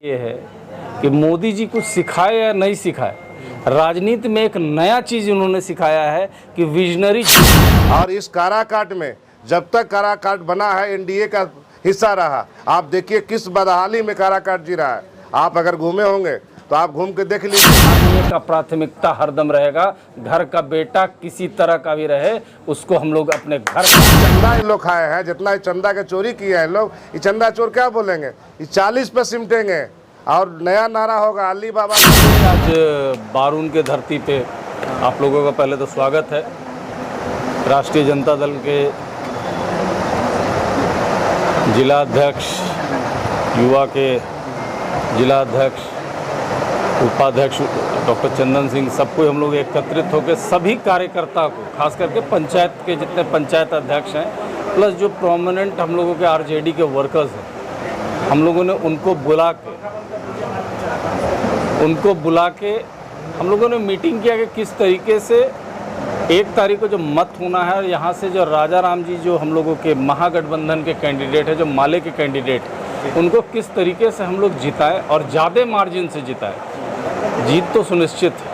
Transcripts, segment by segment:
ये है कि मोदी जी कुछ सिखाए या नहीं सिखाए, राजनीति में एक नया चीज उन्होंने सिखाया है कि विजनरी। और इस काराकाट में जब तक काराकाट बना है एनडीए का हिस्सा रहा। आप देखिए किस बदहाली में काराकाट जी रहा है। आप अगर घूमे होंगे तो आप घूम के देख लीजिए। आदमी का प्राथमिकता हरदम रहेगा, घर का बेटा किसी तरह का भी रहे उसको हम लोग अपने घर चंदा इन लोग खाए हैं, जितना चंदा के चोरी किए हैं लोग, ये चंदा चोर क्या बोलेंगे, ये 40 पे सिमटेंगे और नया नारा होगा अली बाबा। आज बारून के धरती पे आप लोगों का पहले तो स्वागत है। राष्ट्रीय जनता दल के जिला अध्यक्ष, युवा के जिला अध्यक्ष, उपाध्यक्ष डॉक्टर चंदन सिंह, सबको हम लोग एकत्रित होकर सभी कार्यकर्ता को, खास करके पंचायत के जितने पंचायत अध्यक्ष हैं प्लस जो प्रोमिनेंट हम लोगों के आरजेडी के वर्कर्स हैं, हम लोगों ने उनको बुला के हम लोगों ने मीटिंग किया कि किस तरीके से 1 तारीख को जो मत होना है और यहाँ से जो राजा राम जी जो हम लोगों के महागठबंधन के कैंडिडेट है, जो माले के कैंडिडेट, उनको किस तरीके से हम लोग जिताएं और ज़्यादा मार्जिन से जिताएं। जीत तो सुनिश्चित है।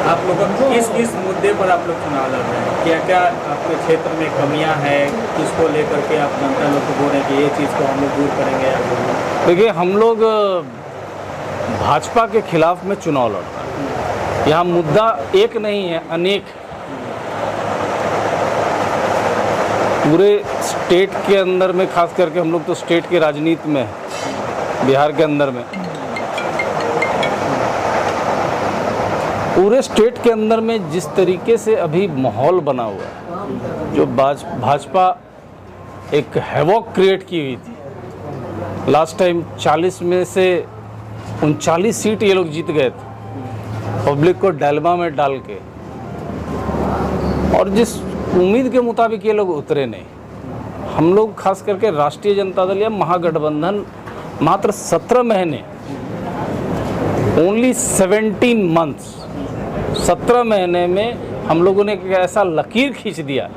आप लोग किस मुद्दे पर आप लोग चुनाव लड़ रहे हैं? क्या क्या आपके क्षेत्र में कमियां हैं, किसको लेकर के आप जनता लोग को बोल रहे हैं कि ये चीज़ को हम लोग दूर करेंगे? देखिए, हम लोग भाजपा के खिलाफ में चुनाव लड़ रहे हैं। यहाँ मुद्दा एक नहीं है, अनेक। पूरे स्टेट के अंदर में, खास करके हम लोग तो स्टेट की राजनीति में है, बिहार के अंदर में, पूरे स्टेट के अंदर में जिस तरीके से अभी माहौल बना हुआ है, जो भाजपा एक हैवॉक क्रिएट की हुई थी। लास्ट टाइम 40 में से 39 सीट ये लोग जीत गए थे, पब्लिक को डायलेमा में डाल के, और जिस उम्मीद के मुताबिक ये लोग उतरे नहीं। हम लोग खास करके राष्ट्रीय जनता दल या महागठबंधन मात्र 17 महीने, ओनली 17 मंथ्स, 17 महीने में हम लोगों ने एक ऐसा लकीर खींच दिया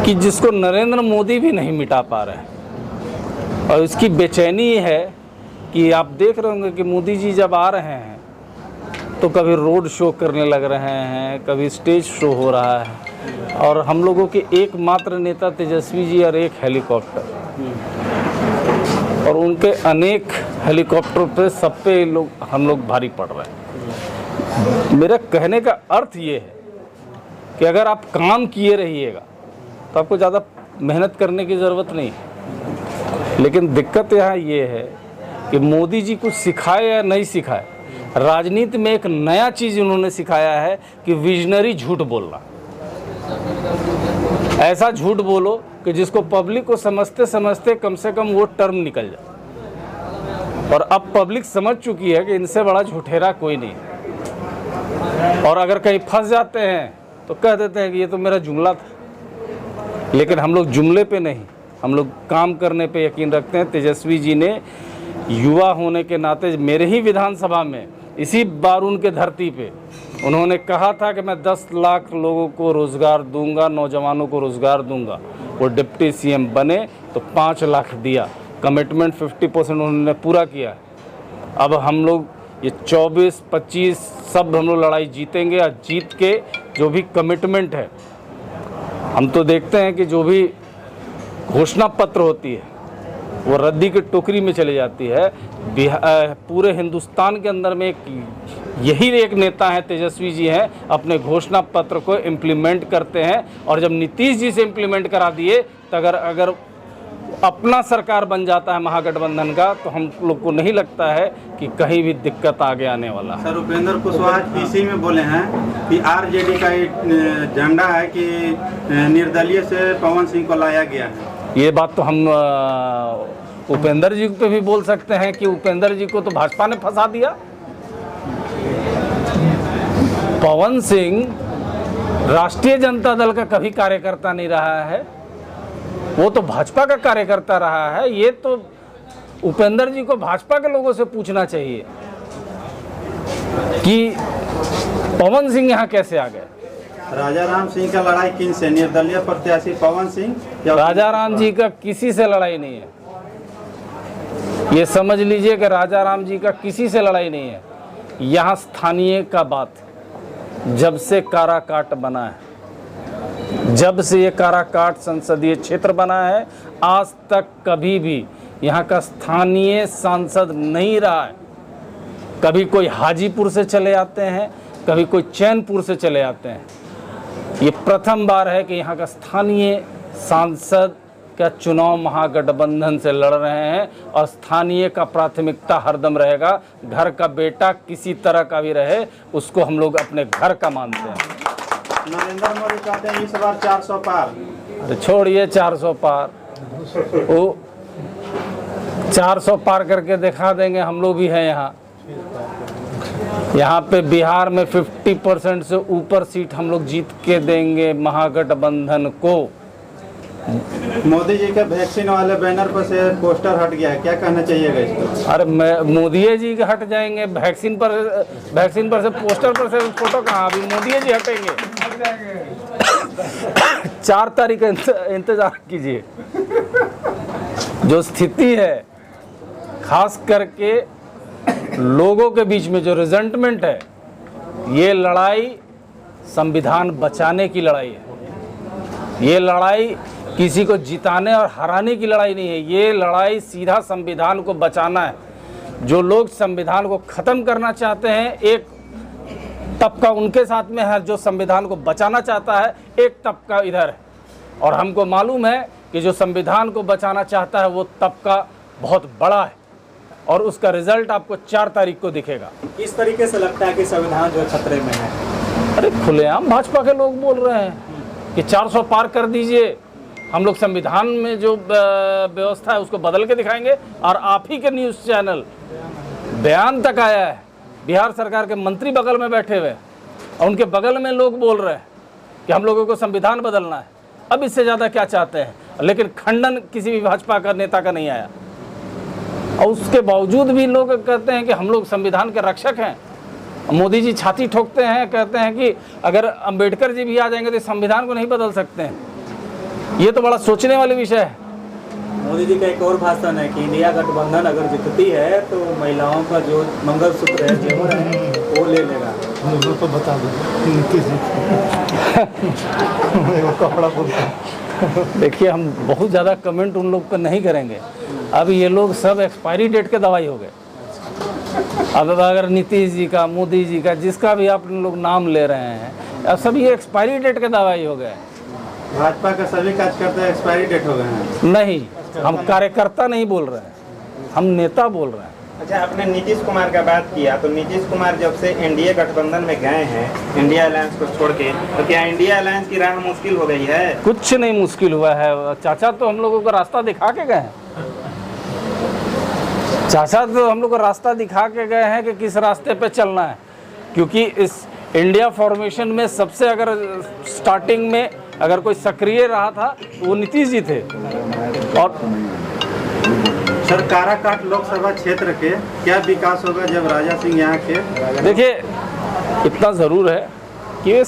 कि जिसको नरेंद्र मोदी भी नहीं मिटा पा रहे हैं। और इसकी बेचैनी ये है कि आप देख रहे होंगे कि मोदी जी जब आ रहे हैं तो कभी रोड शो करने लग रहे हैं, कभी स्टेज शो हो रहा है, और हम लोगों के एकमात्र नेता तेजस्वी जी और एक हेलीकॉप्टर, और उनके अनेक हेलीकॉप्टर पे सब पे हम लोग भारी पड़ रहे हैं। मेरा कहने का अर्थ ये है कि अगर आप काम किए रहिएगा तो आपको ज़्यादा मेहनत करने की ज़रूरत नहीं है। लेकिन दिक्कत यहाँ ये है कि मोदी जी कुछ सिखाए या नहीं सिखाए, राजनीति में एक नया चीज़ उन्होंने सिखाया है कि विजनरी झूठ बोलना। ऐसा झूठ बोलो कि जिसको पब्लिक को समझते समझते कम से कम वो टर्म निकल जाए। और अब पब्लिक समझ चुकी है कि इनसे बड़ा झूठेरा कोई नहीं। और अगर कहीं फंस जाते हैं तो कह देते हैं कि ये तो मेरा जुमला था। लेकिन हम लोग जुमले पे नहीं, हम लोग काम करने पे यकीन रखते हैं। तेजस्वी जी ने युवा होने के नाते मेरे ही विधानसभा में, इसी बारून के धरती पे, उन्होंने कहा था कि मैं 10 लाख लोगों को रोज़गार दूंगा, नौजवानों को रोज़गार दूंगा। वो डिप्टी सीएम बने तो 5 लाख दिया। कमिटमेंट 50% उन्होंने पूरा किया। अब हम लोग ये 24-25 सब हम लोग लड़ाई जीतेंगे, और जीत के जो भी कमिटमेंट है, हम तो देखते हैं कि जो भी घोषणा पत्र होती है वो रद्दी की टोकरी में चली जाती है। पूरे हिंदुस्तान के अंदर में यही एक नेता है, तेजस्वी जी हैं, अपने घोषणा पत्र को इम्प्लीमेंट करते हैं। और जब नीतीश जी से इम्प्लीमेंट करा दिए तो अगर अपना सरकार बन जाता है महागठबंधन का, तो हम लोग को नहीं लगता है कि कहीं भी दिक्कत आगे आने वाला है। सर, उपेंद्र कुशवाहा पीसी में बोले हैं कि आरजेडी का एजेंडा है कि निर्दलीय से पवन सिंह को लाया गया है। ये बात तो हम उपेंद्र जी पे भी बोल सकते हैं कि उपेंद्र जी को तो भाजपा ने फंसा दिया। पवन सिंह राष्ट्रीय जनता दल का कभी कार्यकर्ता नहीं रहा है, वो तो भाजपा का कार्यकर्ता रहा है। ये तो उपेंद्र जी को भाजपा के लोगों से पूछना चाहिए कि पवन सिंह यहाँ कैसे आ गए। राजा राम सिंह का लड़ाई किन से? निर्दलीय प्रत्याशी पवन सिंह राजा राम जी का किसी से लड़ाई नहीं है, ये समझ लीजिए कि राजा राम जी का किसी से लड़ाई नहीं है। यहाँ स्थानीय का बात, जब से काराकाट बना है, जब से ये काराकाट संसदीय क्षेत्र बना है, आज तक कभी भी यहाँ का स्थानीय सांसद नहीं रहा है। कभी कोई हाजीपुर से चले आते हैं, कभी कोई चैनपुर से चले आते हैं। ये प्रथम बार है कि यहाँ का स्थानीय सांसद का चुनाव महागठबंधन से लड़ रहे हैं, और स्थानीय का प्राथमिकता हरदम रहेगा। घर का बेटा किसी तरह का भी रहे, उसको हम लोग अपने घर का मानते हैं। नरेंद्र मोदी कहते हैं इस बार 400 पार। तो छोड़िए 400 पार, वो 400 पार करके दिखा देंगे। हम लोग भी हैं यहाँ पे बिहार में 50% से ऊपर सीट हम लोग जीत के देंगे महागठबंधन को। मोदी जी के वैक्सीन वाले बैनर पर से पोस्टर हट गया है, क्या कहना चाहिएगा इसको? अरे मोदी जी के हट जाएंगे, वैक्सीन पर से पोस्टर पर से फोटो कहाँ, अभी मोदी जी हटेंगे। 4 तारीख का इंतजार कीजिए। जो स्थिति है, खास करके लोगों के बीच में जो रिजेंटमेंट है, ये लड़ाई संविधान बचाने की लड़ाई है। ये लड़ाई किसी को जिताने और हराने की लड़ाई नहीं है, ये लड़ाई सीधा संविधान को बचाना है। जो लोग संविधान को ख़त्म करना चाहते हैं, एक तबका उनके साथ में है, जो संविधान को बचाना चाहता है एक तबका इधर है। और हमको मालूम है कि जो संविधान को बचाना चाहता है वो तबका बहुत बड़ा है, और उसका रिजल्ट आपको 4 तारीख को दिखेगा। किस तरीके से लगता है कि संविधान जो खतरे में है? अरे खुलेआम भाजपा के लोग बोल रहे हैं कि 400 पार कर दीजिए, हम लोग संविधान में जो व्यवस्था है उसको बदल के दिखाएंगे। और आप ही के न्यूज़ चैनल बयान तक आया है, बिहार सरकार के मंत्री बगल में बैठे हुए और उनके बगल में लोग बोल रहे हैं कि हम लोगों को संविधान बदलना है। अब इससे ज़्यादा क्या चाहते हैं? लेकिन खंडन किसी भी भाजपा का नेता का नहीं आया, और उसके बावजूद भी लोग कहते हैं कि हम लोग संविधान के रक्षक हैं। मोदी जी छाती ठोकते हैं, कहते हैं कि अगर अंबेडकर जी भी आ जाएंगे तो संविधान को नहीं बदल सकते हैं। ये तो बड़ा सोचने वाली विषय है। मोदी जी का एक और भाषण है कि इंडिया गठबंधन अगर जीतती है तो महिलाओं का जो मंगलसूत्र है, जेवर है, वो ले लेगा। तो बता दो कपड़ा देखिए, हम बहुत ज़्यादा कमेंट उन लोग को नहीं करेंगे। अब ये लोग सब एक्सपायरी डेट के दवाई हो गए। अब अगर नीतीश जी का, मोदी जी का, जिसका भी आप लोग नाम ले रहे हैं, अब सब ये एक्सपायरी डेट के दवाई हो गए। भाजपा का सभी कार्यकर्ता एक्सपायरी डेट हो गए हैं। नहीं, हम कार्यकर्ता नहीं बोल रहे हैं, हम नेता बोल रहे हैं। अच्छा, आपने नीतीश कुमार का बात किया, तो नीतीश कुमार जब से एनडीए गठबंधन में गए हैं, इंडिया अलायंस को छोड़ के, तो क्या इंडिया अलायंस की राह मुश्किल हो गई है? कुछ नहीं मुश्किल हुआ है। चाचा तो हम लोगों को रास्ता दिखा के गए हैं। चाचा तो हम लोग को रास्ता दिखा के गए हैं कि किस रास्ते पे चलना है। क्योंकि इस इंडिया फॉर्मेशन में सबसे अगर स्टार्टिंग में अगर कोई सक्रिय रहा था तो वो नीतीश जी थे। और सर, काराकाट लोकसभा क्षेत्र के क्या विकास होगा जब राजा सिंह यहाँ के? देखिए, इतना ज़रूर है कि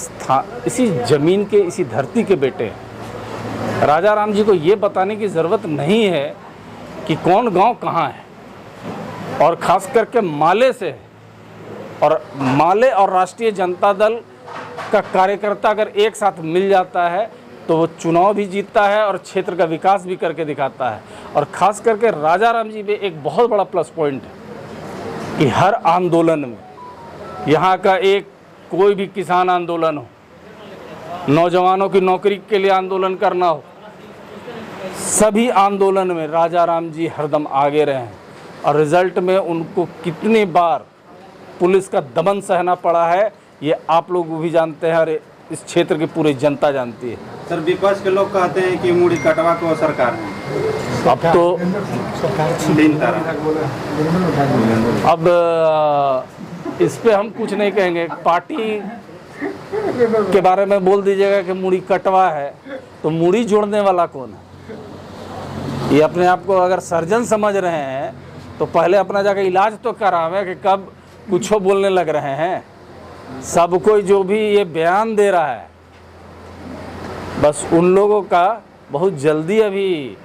इसी ज़मीन के, इसी धरती के बेटे हैं। राजा राम जी को ये बताने की ज़रूरत नहीं है कि कौन गांव कहाँ है, और ख़ास करके माले से, और माले और राष्ट्रीय जनता दल का कार्यकर्ता अगर एक साथ मिल जाता है तो वो चुनाव भी जीतता है और क्षेत्र का विकास भी करके दिखाता है। और ख़ास करके राजा राम जी में एक बहुत बड़ा प्लस पॉइंट है कि हर आंदोलन में, यहाँ का एक कोई भी किसान आंदोलन हो, नौजवानों की नौकरी के लिए आंदोलन करना हो, सभी आंदोलन में राजा राम जी हरदम आगे रहे हैं। और रिज़ल्ट में उनको कितनी बार पुलिस का दमन सहना पड़ा है, ये आप लोग भी जानते हैं और इस क्षेत्र की पूरी जनता जानती है। सर, विपक्ष के लोग कहते हैं कि मुड़ी कटवा को सरकार है। अब तो तीन तरह। अब इस पे हम कुछ नहीं कहेंगे। पार्टी के बारे में बोल दीजिएगा कि मुड़ी कटवा है, तो मुड़ी जोड़ने वाला कौन है? ये अपने आप को अगर सर्जन समझ रहे हैं तो पहले अपना जाकर इलाज तो करावे कि कब कुछ बोलने लग रहे हैं। सब कोई जो भी ये बयान दे रहा है, बस उन लोगों का बहुत जल्दी अभी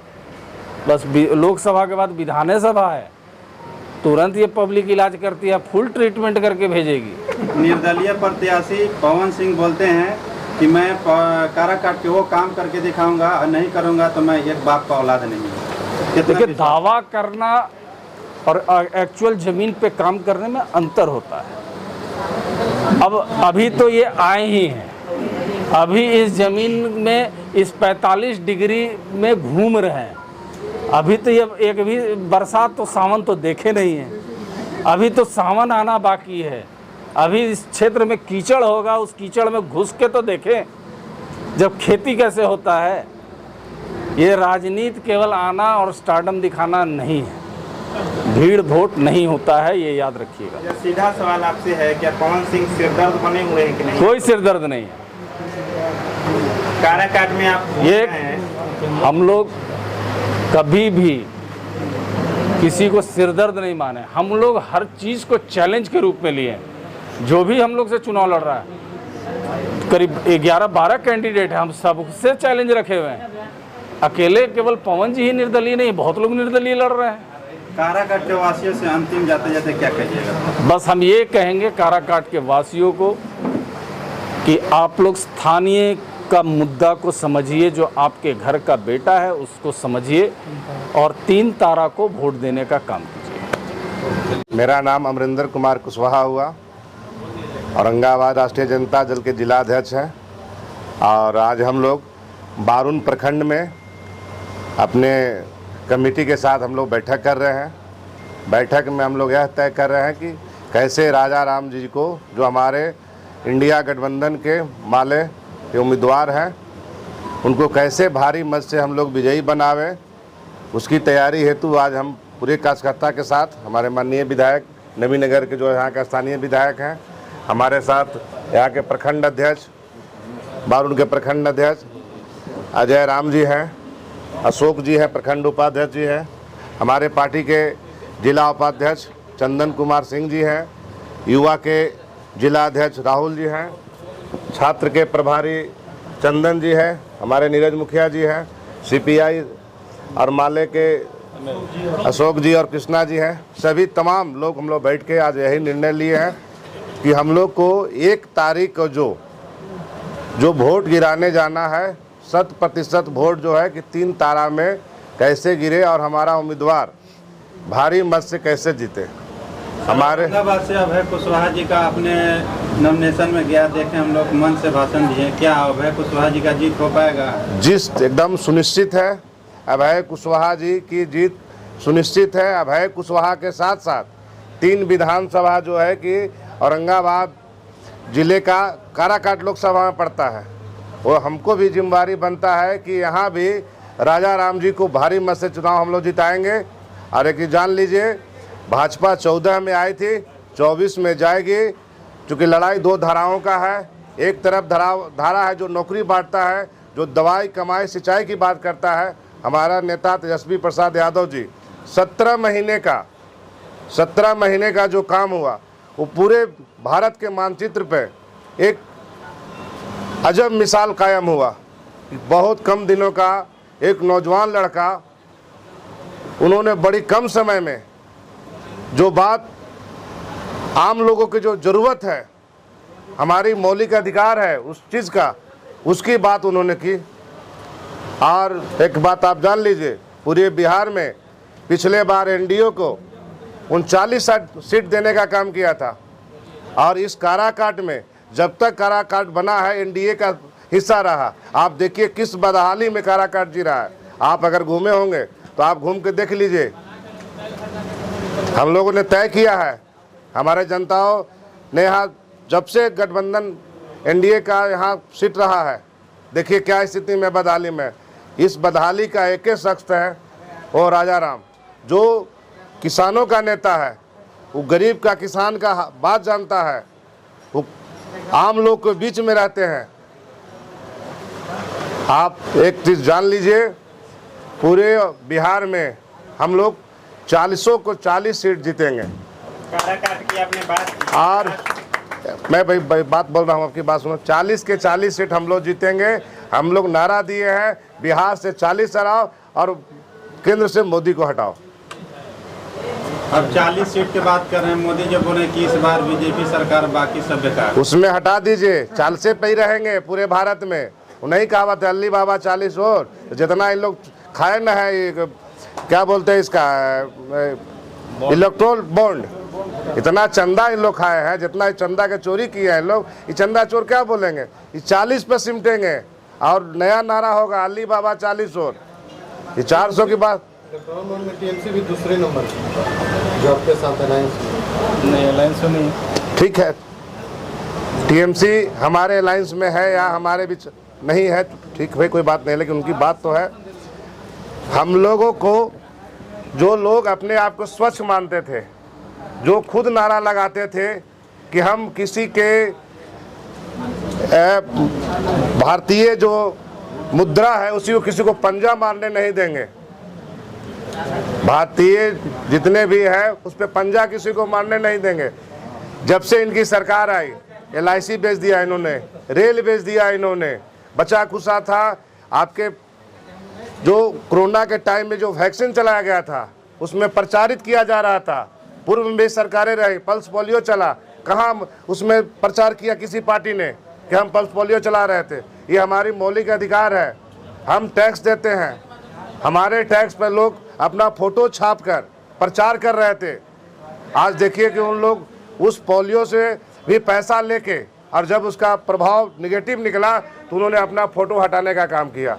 बस लोकसभा के बाद विधानसभा है, तुरंत ये पब्लिक इलाज करती है, फुल ट्रीटमेंट करके भेजेगी। निर्दलीय प्रत्याशी पवन सिंह बोलते हैं कि मैं काराकाट के वो काम करके दिखाऊंगा और नहीं करूंगा तो मैं एक बाप का औलाद नहीं हूं। कितना देखिए, दावा करना और एक्चुअल ज़मीन पे काम करने में अंतर होता है। अब अभी तो ये आए ही हैं, अभी इस ज़मीन में इस 45 डिग्री में घूम रहे हैं। अभी तो ये एक भी बरसात तो सावन तो देखे नहीं है, अभी तो सावन आना बाकी है। अभी इस क्षेत्र में कीचड़ होगा, उस कीचड़ में घुस के तो देखें जब खेती कैसे होता है। ये राजनीति केवल आना और स्टारडम दिखाना नहीं है, भीड़ वोट नहीं होता है, ये याद रखिएगा। सीधा सवाल आपसे है, क्या पवन सिंह सिरदर्द बने हुए हैं कि नहीं? कोई सिरदर्द नहीं है। काराकाट में आप ये हैं। हम लोग कभी भी किसी को सिरदर्द नहीं माने, हम लोग हर चीज़ को चैलेंज के रूप में लिए। जो भी हम लोग से चुनाव लड़ रहा है, करीब 11-12 कैंडिडेट हैं, हम सबसे चैलेंज रखे हुए हैं। अकेले केवल पवन जी ही निर्दलीय नहीं, बहुत लोग निर्दलीय लड़ रहे हैं। काराकाट के वासियों से अंतिम जाते जाते क्या कहिएगा? बस हम ये कहेंगे काराकाट के वासियों को कि आप लोग स्थानीय का मुद्दा को समझिए, जो आपके घर का बेटा है उसको समझिए और 3 तारा को वोट देने का काम कीजिए। मेरा नाम अमरिंदर कुमार कुशवाहा हुआ, औरंगाबाद राष्ट्रीय जनता दल के जिलाध्यक्ष हैं। और आज हम लोग बारुन प्रखंड में अपने कमेटी के साथ हम लोग बैठक कर रहे हैं। बैठक में हम लोग यह तय कर रहे हैं कि कैसे राजा राम जी को, जो हमारे इंडिया गठबंधन के माले के उम्मीदवार हैं, उनको कैसे भारी मत से हम लोग विजयी बनावे, उसकी तैयारी हेतु आज हम पूरे कार्यकर्ता के साथ, हमारे माननीय विधायक नवीनगर के जो यहाँ का स्थानीय विधायक हैं, हमारे साथ यहाँ के प्रखंड अध्यक्ष, बारुन के प्रखंड अध्यक्ष अजय राम जी हैं, अशोक जी हैं, प्रखंड उपाध्यक्ष जी हैं, हमारे पार्टी के जिला उपाध्यक्ष चंदन कुमार सिंह जी हैं, युवा के जिला अध्यक्ष राहुल जी हैं, छात्र के प्रभारी चंदन जी हैं, हमारे नीरज मुखिया जी हैं, सीपीआई और माले के अशोक जी और कृष्णा जी हैं। सभी तमाम लोग हम लोग बैठ के आज यही निर्णय लिए हैं कि हम लोग को 1 तारीख को जो वोट गिराने जाना है, 100% वोट जो है कि 3 तारा में कैसे गिरे और हमारा उम्मीदवार भारी मत से कैसे जीते। हमारे औरंगाबाद से अभय कुशवाहा जी का अपने नॉमिनेशन में गया, देखें हम लोग मन से भाषण दिए, क्या अभय कुशवाहा जी का जीत हो पाएगा? जीत एकदम सुनिश्चित है, अभय कुशवाहा जी की जीत सुनिश्चित है। अभय कुशवाहा के साथ साथ 3 विधानसभा जो है कि औरंगाबाद जिले का काराकाट लोकसभा में पड़ता है, वो हमको भी जिम्मेदारी बनता है कि यहाँ भी राजा राम जी को भारी मत से चुनाव हम लोग जिताएंगे। और एक जान लीजिए, भाजपा 14 में आई थी, 24 में जाएगी, क्योंकि लड़ाई 2 धाराओं का है। एक तरफ धारा है जो नौकरी बांटता है, जो दवाई कमाई सिंचाई की बात करता है। हमारा नेता तेजस्वी प्रसाद यादव जी 17 महीने का जो काम हुआ, वो पूरे भारत के मानचित्र पे एक अजब मिसाल कायम हुआ। बहुत कम दिनों का एक नौजवान लड़का, उन्होंने बड़ी कम समय में जो बात आम लोगों की जो ज़रूरत है, हमारी मौलिक अधिकार है उस चीज़ का, उसकी बात उन्होंने की। और एक बात आप जान लीजिए, पूरे बिहार में पिछले बार एनडीए को 39 सीट देने का काम किया था। और इस काराकाट में जब तक काराकाट बना है, एनडीए का हिस्सा रहा। आप देखिए किस बदहाली में काराकाट जी रहा है। आप अगर घूमे होंगे तो आप घूम के देख लीजिए। हम लोगों ने तय किया है, हमारे जनताओं ने यहाँ जब से गठबंधन एनडीए का यहाँ सीट रहा है, देखिए क्या स्थिति में बदहाली में। इस बदहाली का एक ही शख्स है, वो राजा राम, जो किसानों का नेता है, वो गरीब का किसान का बात जानता है, वो आम लोग के बीच में रहते हैं। आप एक चीज़ जान लीजिए, पूरे बिहार में हम लोग 40 को 40 सीट जीतेंगे। काराकाट की आपने बात की। और मैं भाई बात बोल रहा हूँ, आपकी बात सुनो। 40 के 40 सीट हम लोग जीतेंगे। हम लोग नारा दिए हैं बिहार से 40 हटाओ और केंद्र से मोदी को हटाओ। अब 40 सीट की बात कर रहे हैं, मोदी जो बोले कि इस बार बीजेपी सरकार बाकी सब बेकार। उसमें हटा दीजिए, 40 पे ही रहेंगे पूरे भारत में। नहीं कहावत है अल्ली बाबा 40 और, जितना इन लोग खाए ना है ये क्या बोलते हैं इसका इलेक्ट्रोल बॉन्ड, इतना चंदा इन लोग खाए हैं, जितना चंदा के चोरी किया है इन लोग, ये चंदा चोर क्या बोलेंगे, ये 40 पे सिमटेंगे और नया नारा होगा अल्ली बाबा 40 और। ये 400 की बात। में टीएमसी भी दूसरे नंबर जो आपके साथ अलायंस नहीं, अलायंस में नहीं। ठीक है, टीएमसी हमारे अलायंस में है या हमारे बीच नहीं है, ठीक भाई कोई बात नहीं, लेकिन उनकी बात तो है। हम लोगों को जो लोग अपने आप को स्वच्छ मानते थे, जो खुद नारा लगाते थे कि हम किसी के भारतीय जो मुद्रा है उसी को किसी को पंजा मारने नहीं देंगे, भारतीय जितने भी हैं उस पर पंजा किसी को मारने नहीं देंगे। जब से इनकी सरकार आई LIC बेच दिया इन्होंने, रेल बेच दिया इन्होंने, बचा खुचा था आपके जो कोरोना के टाइम में जो वैक्सीन चलाया गया था उसमें प्रचारित किया जा रहा था। पूर्व में सरकारें रही, पल्स पोलियो चला, कहाँ उसमें प्रचार किया किसी पार्टी ने कि हम पल्स पोलियो चला रहे थे। ये हमारी मौलिक अधिकार है, हम टैक्स देते हैं, हमारे टैक्स पर लोग अपना फोटो छापकर प्रचार कर रहे थे। आज देखिए कि उन लोग उस पोलियो से भी पैसा लेके और जब उसका प्रभाव निगेटिव निकला तो उन्होंने अपना फोटो हटाने का काम किया।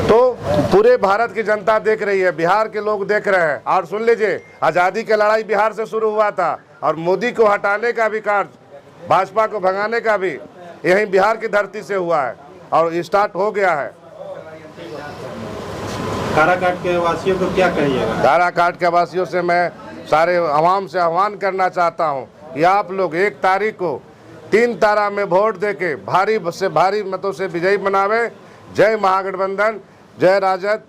तो पूरे भारत की जनता देख रही है, बिहार के लोग देख रहे हैं। और सुन लीजिए, आज़ादी की लड़ाई बिहार से शुरू हुआ था और मोदी को हटाने का भी कार्य, भाजपा को भगाने का भी यही बिहार की धरती से हुआ है और स्टार्ट हो गया है। काराकाट के वासियों को क्या कहिएगा? काराकाट के वासियों से मैं सारे आवाम से आह्वान करना चाहता हूं कि आप लोग 1 तारीख को 3 तारा में वोट देके भारी से भारी मतों से विजयी बनावे। जय महागठबंधन, जय राजद।